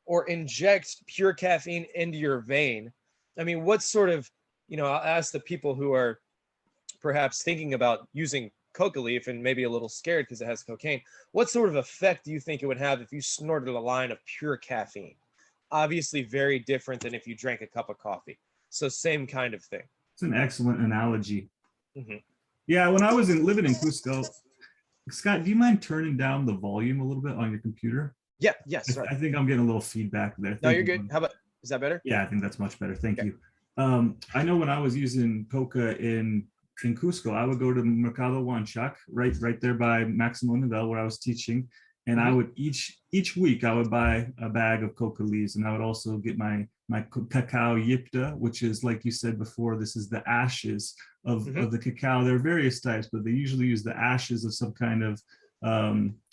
or inject pure caffeine into your vein. I mean, what sort of, I'll ask the people who are perhaps thinking about using coca leaf and maybe a little scared because it has cocaine. What sort of effect do you think it would have if you snorted a line of pure caffeine? Obviously very different than if you drank a cup of coffee. So same kind of thing. It's an excellent analogy. Mm-hmm. Yeah, when I was living in Cusco, Scott, do you mind turning down the volume a little bit on your computer? Yeah, yes. I think I'm getting a little feedback there. No, you're good. How about, is that better? Yeah, I think that's much better. Thank Okay. you. I know when I was using coca in Cusco, I would go to Mercado Huanchac, right there by Maximo Nivel, where I was teaching, and I would each week I would buy a bag of coca leaves, and I would also get my cacao yipta, which is, like you said before, this is the ashes of the cacao. There are various types, but they usually use the ashes of some kind of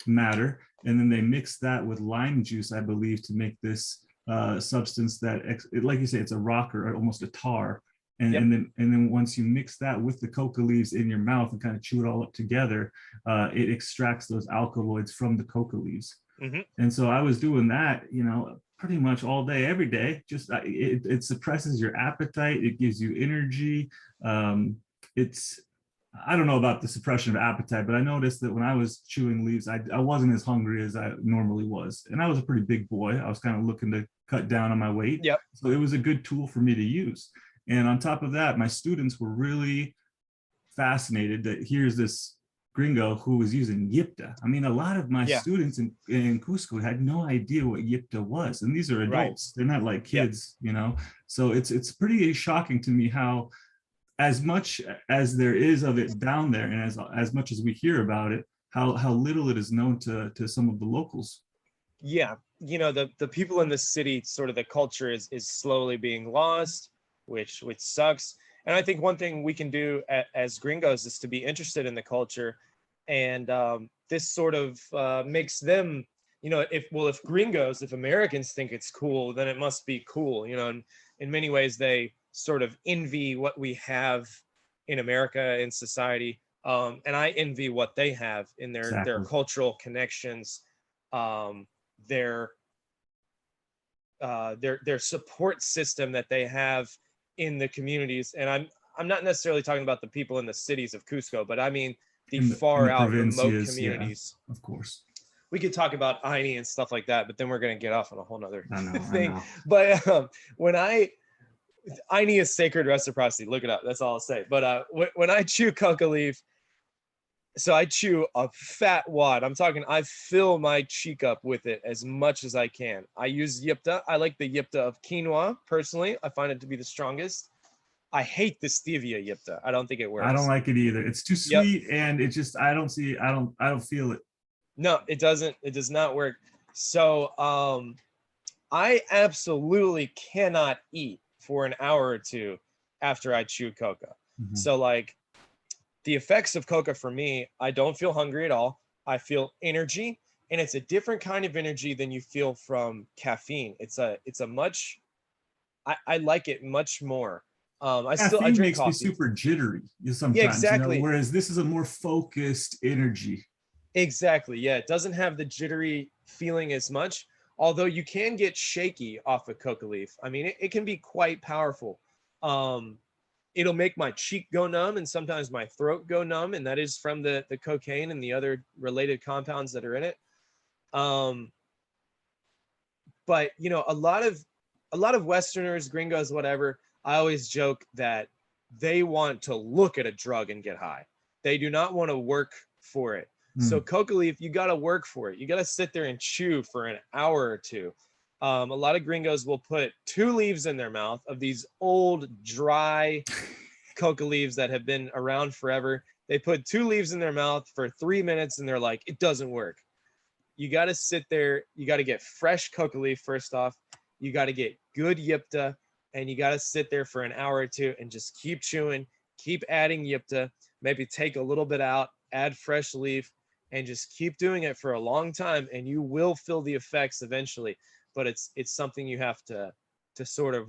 matter, and then they mix that with lime juice, I believe, to make this substance that, like you say, it's a rock or almost a tar. And then once you mix that with the coca leaves in your mouth and kind of chew it all up together, it extracts those alkaloids from the coca leaves. And so I was doing that, pretty much all day, every day. Just it suppresses your appetite. It gives you energy. I don't know about the suppression of appetite, but I noticed that when I was chewing leaves, I wasn't as hungry as I normally was. And I was a pretty big boy. I was kind of looking to cut down on my weight. So it was a good tool for me to use. And on top of that, my students were really fascinated that here's this gringo who was using yipta. I mean, a lot of my students in Cusco had no idea what yipta was. And these are adults. They're not like kids, So it's pretty shocking to me how, as much as there is of it down there, and as much as we hear about it, how little it is known to some of the locals. Yeah, the people in the city, sort of the culture is slowly being lost, which sucks. And I think one thing we can do as gringos is to be interested in the culture, and this sort of makes them, if Americans think it's cool, then it must be cool, and in many ways they sort of envy what we have in America, in society, and I envy what they have in their cultural connections, their support system that they have in the communities. And I'm not necessarily talking about the people in the cities of Cusco, but I mean the far out remote communities. Yeah, of course. We could talk about Aini and stuff like that, but then we're going to get off on a whole nother thing. But when Aini is sacred reciprocity, look it up. That's all I'll say. But when I chew coca leaf, so I chew a fat wad. I'm talking, I fill my cheek up with it as much as I can. I use yipta. I like the yipta of quinoa, personally. I find it to be the strongest. I hate the stevia yipta. I don't think it works. I don't like it either. It's too sweet, and it just, I don't feel it. No, it doesn't. It does not work. So I absolutely cannot eat for an hour or two after I chew coca. So like, the effects of coca for me, I don't feel hungry at all. I feel energy, and it's a different kind of energy than you feel from caffeine. It's a much, I like it much more. I drink makes coffee. Me super jittery sometimes. Yeah, exactly. Whereas this is a more focused energy. Exactly. Yeah, it doesn't have the jittery feeling as much, although you can get shaky off of coca leaf. I mean, it can be quite powerful. It'll make my cheek go numb and sometimes my throat go numb, and that is from the cocaine and the other related compounds that are in it. But a lot of Westerners, gringos, whatever, I always joke that they want to look at a drug and get high. They do not want to work for it. So coca leaf, you got to work for it. You got to sit there and chew for an hour or two. A lot of gringos will put 2 leaves in their mouth of these old, dry coca leaves that have been around forever. They put 2 leaves in their mouth for 3 minutes, and they're like, it doesn't work. You got to sit there. You got to get fresh coca leaf first off. You got to get good yipta, and you got to sit there for an hour or two and just keep chewing, keep adding yipta, maybe take a little bit out, add fresh leaf, and just keep doing it for a long time, and you will feel the effects eventually. But it's something you have to sort of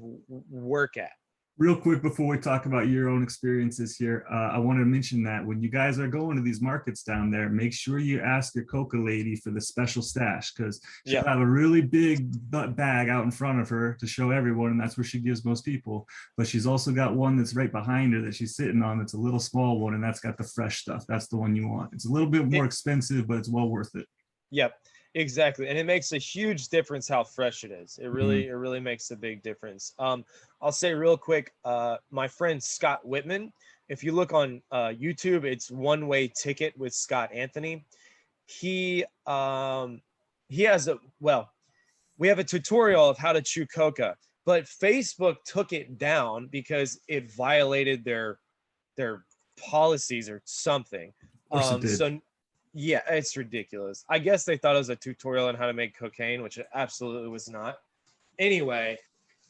work at. Real quick before we talk about your own experiences here, I want to mention that when you guys are going to these markets down there, make sure you ask your Coca lady for the special stash, because she'll Yeah. have a really big bag out in front of her to show everyone, and that's where she gives most people. But she's also got one that's right behind her that she's sitting on. That's a little small one, and that's got the fresh stuff. That's the one you want. It's a little bit more expensive, but it's well worth it. Yep, exactly. And it makes a huge difference how fresh it is. Mhm. It really makes a big difference. I'll say real quick, my friend Scott Whitman, if you look on YouTube, it's One Way Ticket with Scott Anthony. He he has a well, we have a tutorial of how to chew coca, but Facebook took it down because it violated their policies or something. Of course it did. So yeah, it's ridiculous. I guess they thought it was a tutorial on how to make cocaine, which it absolutely was not. Anyway,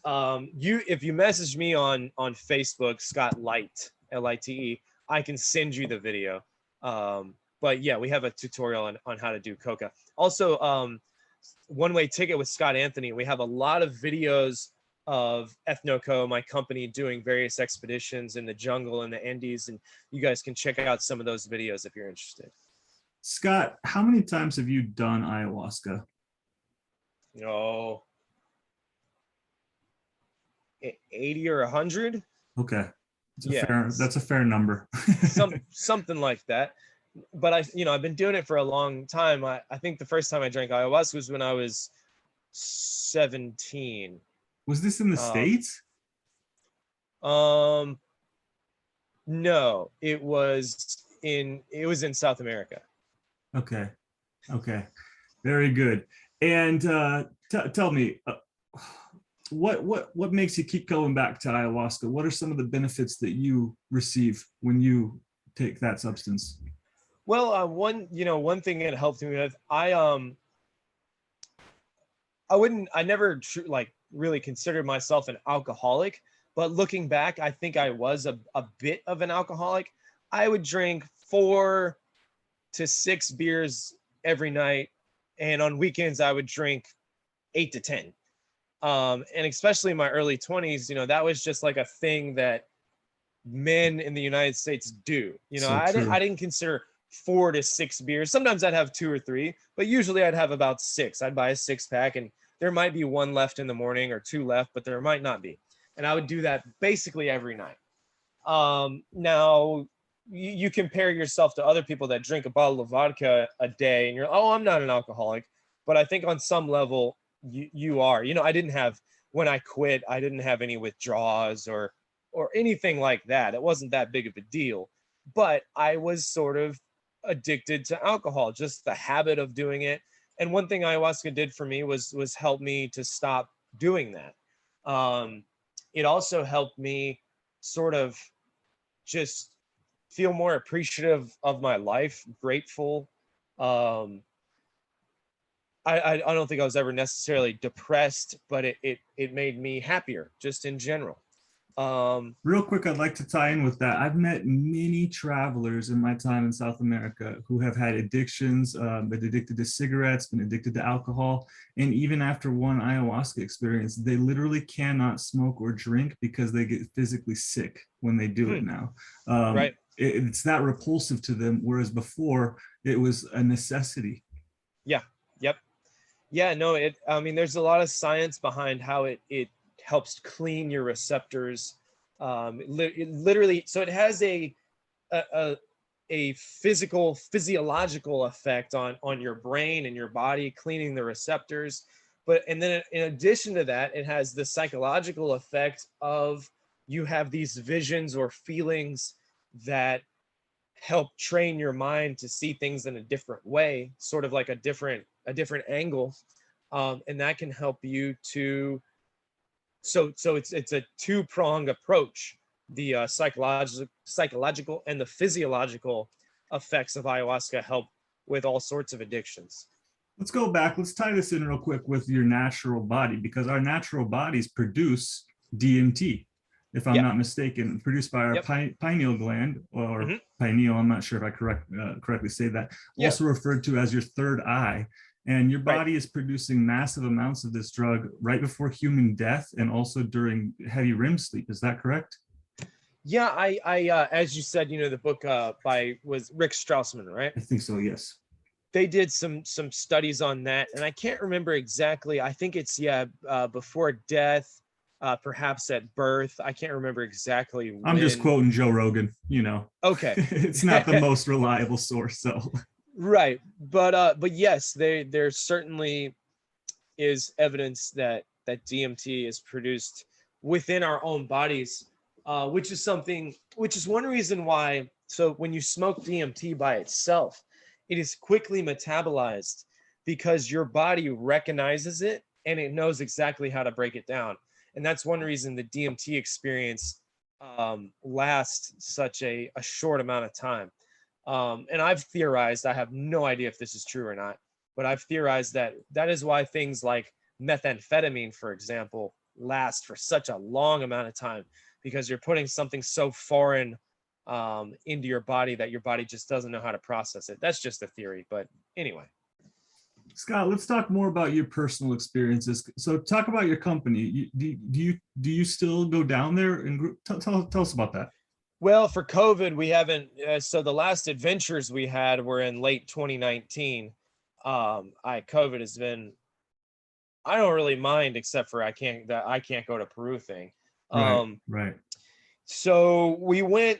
you if you message me on Facebook, Scott Lite, Lite, I can send you the video. But yeah, we have a tutorial on how to do coca. Also, One Way Ticket with Scott Anthony. We have a lot of videos of Ethnoco, my company, doing various expeditions in the jungle in the Andes, and you guys can check out some of those videos if you're interested. Scott, how many times have you done ayahuasca? Oh, 80 or 100. Okay. Yeah, That's a fair number. something like that. But I've been doing it for a long time. I think the first time I drank ayahuasca was when I was 17. Was this in the States? No, it was in South America. Okay. Okay. Very good. And tell me, what makes you keep going back to ayahuasca? What are some of the benefits that you receive when you take that substance? Well, one thing it helped me with, I never really considered myself an alcoholic, but looking back, I think I was a bit of an alcoholic. I would drink 4 to 6 beers every night, and on weekends I would drink 8 to 10. And especially in my early 20s, that was just like a thing that men in the United States do. So I true. didn't consider 4 to 6 beers. Sometimes I'd have 2 or 3, but usually I'd have about 6. I'd buy a 6-pack, and there might be 1 left in the morning or 2 left, but there might not be. And I would do that basically every night. Now you compare yourself to other people that drink a bottle of vodka a day, and you're, oh, I'm not an alcoholic. But I think on some level you are. I didn't have, when I quit, I didn't have any withdrawals or anything like that. It wasn't that big of a deal, but I was sort of addicted to alcohol, just the habit of doing it. And one thing ayahuasca did for me was help me to stop doing that. It also helped me sort of just feel more appreciative of my life, grateful. I don't think I was ever necessarily depressed, but it made me happier just in general. Real quick, I'd like to tie in with that. I've met many travelers in my time in South America who have had addictions, been addicted to cigarettes, been addicted to alcohol. And even after one ayahuasca experience, they literally cannot smoke or drink because they get physically sick when they do it now. Right. It's that repulsive to them, whereas before it was a necessity. Yeah. Yep. Yeah, no, I mean, there's a lot of science behind how it helps clean your receptors. Literally, so it has a physiological effect on your brain and your body, cleaning the receptors. And then in addition to that, it has the psychological effect of, you have these visions or feelings that help train your mind to see things in a different way, sort of like a different angle. And that can help you to, so it's a 2-pronged approach, the psychological and the physiological effects of ayahuasca help with all sorts of addictions. Let's go back. Let's tie this in real quick with your natural body, because our natural bodies produce DMT, if I'm not mistaken, produced by our pineal gland, or pineal. I'm not sure if I correctly say that. Also referred to as your third eye. And your Right. body is producing massive amounts of this drug right before human death and also during heavy REM sleep. Is that correct? Yeah, as you said, the book was Rick Strassman, right? I think so, yes. They did some studies on that, and I can't remember exactly. I think it's before death, perhaps at birth. I can't remember exactly I'm just when. quoting Joe Rogan, Okay. it's not the most reliable source, so. Right, but yes, there certainly is evidence that DMT is produced within our own bodies, which is one reason why. So when you smoke DMT by itself, it is quickly metabolized because your body recognizes it and it knows exactly how to break it down. And that's one reason the DMT experience lasts such a short amount of time. And I've theorized, I have no idea if this is true or not, but I've theorized that is why things like methamphetamine, for example, last for such a long amount of time, because you're putting something so foreign into your body that your body just doesn't know how to process it. That's just a theory, but anyway. Scott, let's talk more about your personal experiences. So talk about your company. Do you still go down there and tell us about that? Well, for COVID, we haven't. So the last adventures we had were in late 2019. COVID has been. I don't really mind, except for I can't go to Peru thing. Right, right. So we went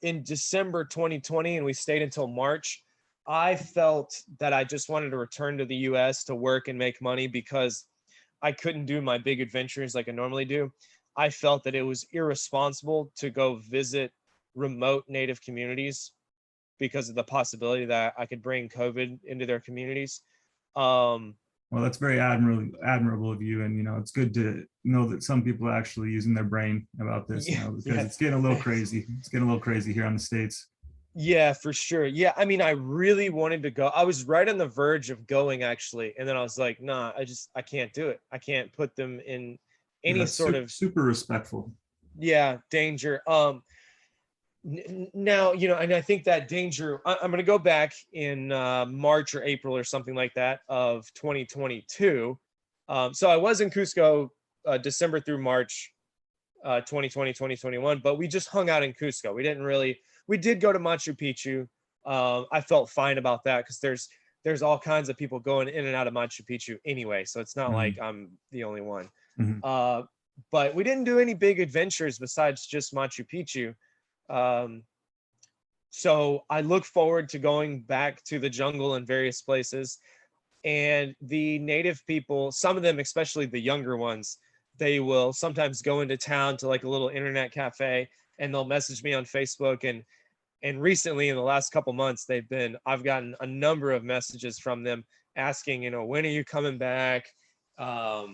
in December 2020 and we stayed until March. I felt that I just wanted to return to the US to work and make money because I couldn't do my big adventures like I normally do. I felt that it was irresponsible to go visit remote native communities because of the possibility that I could bring COVID into their communities. Well, that's very admirable of you, and it's good to know that some people are actually using their brain about this, because it's getting a little crazy. It's getting a little crazy here on the States. Yeah, for sure. Yeah, I mean, I really wanted to go. I was right on the verge of going actually, and then I was like, nah, I can't do it. I can't put them in Yeah, any that's sort of super respectful. danger. Now, and I think that danger, I'm going to go back in March or April or something like that of 2022. So I was in Cusco December through March 2020, 2021, but we just hung out in Cusco. We did go to Machu Picchu. I felt fine about that because there's all kinds of people going in and out of Machu Picchu anyway. So it's not like I'm the only one. But we didn't do any big adventures besides just Machu Picchu. So I look forward to going back to the jungle in various places. And the native people, some of them, especially the younger ones, they will sometimes go into town to like a little internet cafe and they'll message me on Facebook. And recently in the last couple months, I've gotten a number of messages from them asking, when are you coming back? A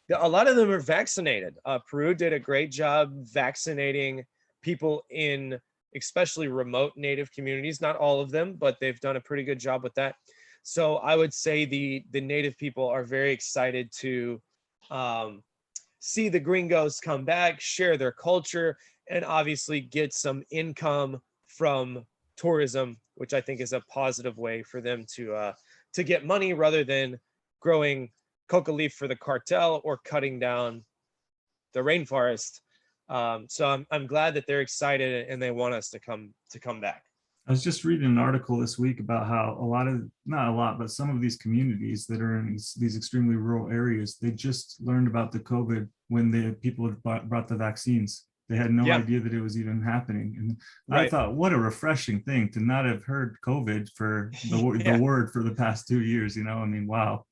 lot of them are vaccinated. Peru did a great job vaccinating people in especially remote native communities. Not all of them, but they've done a pretty good job with that. So I would say the native people are very excited to see the gringos come back, share their culture, and obviously get some income from tourism, which I think is a positive way for them to get money rather than growing coca leaf for the cartel or cutting down the rainforest. So I'm glad that they're excited and they want us to come back. I was just reading an article this week about how not a lot, but some of these communities that are in these extremely rural areas, they just learned about the COVID when the people brought the vaccines. They had no idea that it was even happening. And I thought, what a refreshing thing to not have heard COVID for the word for the past 2 years. I mean, wow.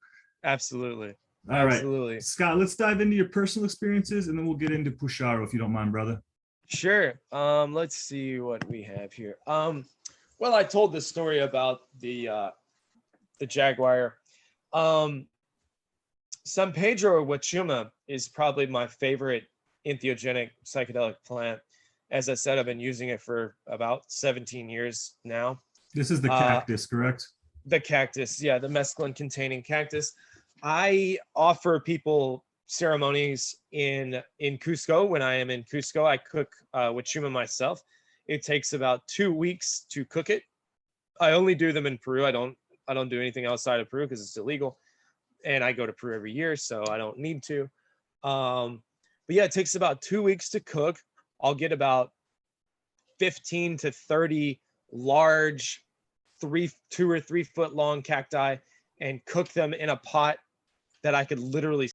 Absolutely. All right, Scott, let's dive into your personal experiences and then we'll get into Pusharo, if you don't mind, brother. Sure. Let's see what we have here. Well, I told the story about the jaguar. San Pedro Huachuma is probably my favorite entheogenic psychedelic plant. As I said, I've been using it for about 17 years now. This is the cactus, correct? The cactus, yeah, the mescaline containing cactus. I offer people ceremonies in Cusco. When I am in Cusco, I cook huachuma myself. It takes about 2 weeks to cook it. I only do them in Peru. I I don't do anything outside of Peru because it's illegal. And I go to Peru every year, so I don't need to. But yeah, it takes about 2 weeks to cook. I'll get about 15 to 30 large 2 or 3 foot long cacti and cook them in a pot that I could literally